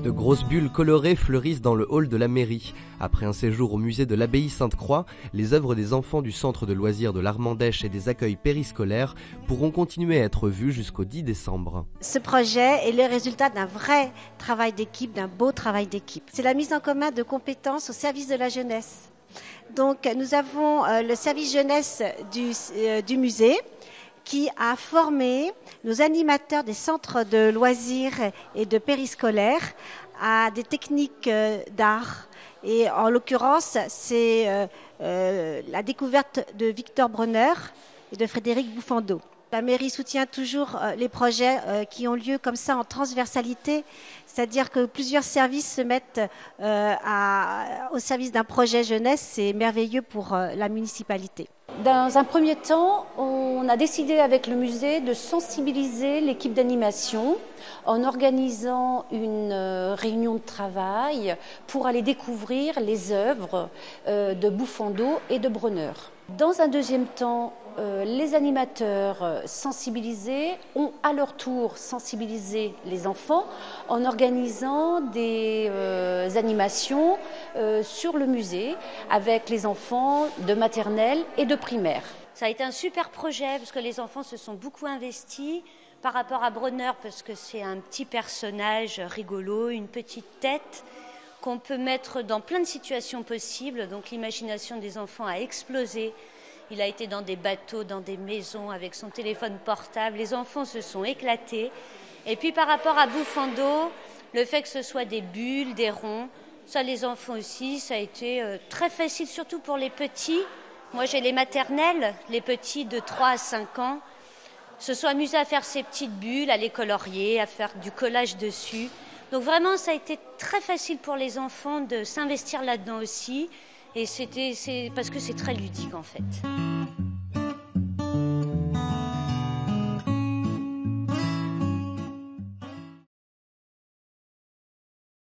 De grosses bulles colorées fleurissent dans le hall de la mairie. Après un séjour au musée de l'abbaye Sainte-Croix, les œuvres des enfants du centre de loisirs de l'Armandèche et des accueils périscolaires pourront continuer à être vues jusqu'au 10 décembre. Ce projet est le résultat d'un vrai travail d'équipe, d'un beau travail d'équipe. C'est la mise en commun de compétences au service de la jeunesse. Donc nous avons le service jeunesse du musée qui a formé nos animateurs des centres de loisirs et de périscolaires à des techniques d'art. Et en l'occurrence, c'est la découverte de Victor Bronner et de Frédéric Bouffando. La mairie soutient toujours les projets qui ont lieu comme ça en transversalité, c'est-à-dire que plusieurs services se mettent au service d'un projet jeunesse. C'est merveilleux pour la municipalité. Dans un premier temps, on a décidé avec le musée de sensibiliser l'équipe d'animation en organisant une réunion de travail pour aller découvrir les œuvres de Bouffando et de Bronner. Dans un deuxième temps, les animateurs sensibilisés ont à leur tour sensibilisé les enfants en organisant des animations sur le musée avec les enfants de maternelle et de primaire. Ça a été un super projet parce que les enfants se sont beaucoup investis par rapport à Bronner parce que c'est un petit personnage rigolo, une petite tête qu'on peut mettre dans plein de situations possibles. Donc l'imagination des enfants a explosé. Il a été dans des bateaux, dans des maisons, avec son téléphone portable. Les enfants se sont éclatés. Et puis par rapport à Bouffando, le fait que ce soit des bulles, des ronds, ça les enfants aussi, ça a été très facile, surtout pour les petits. Moi j'ai les maternelles, les petits de 3 à 5 ans, se sont amusés à faire ces petites bulles, à les colorier, à faire du collage dessus. Donc vraiment ça a été très facile pour les enfants de s'investir là-dedans aussi. Et c'est parce que c'est très ludique en fait.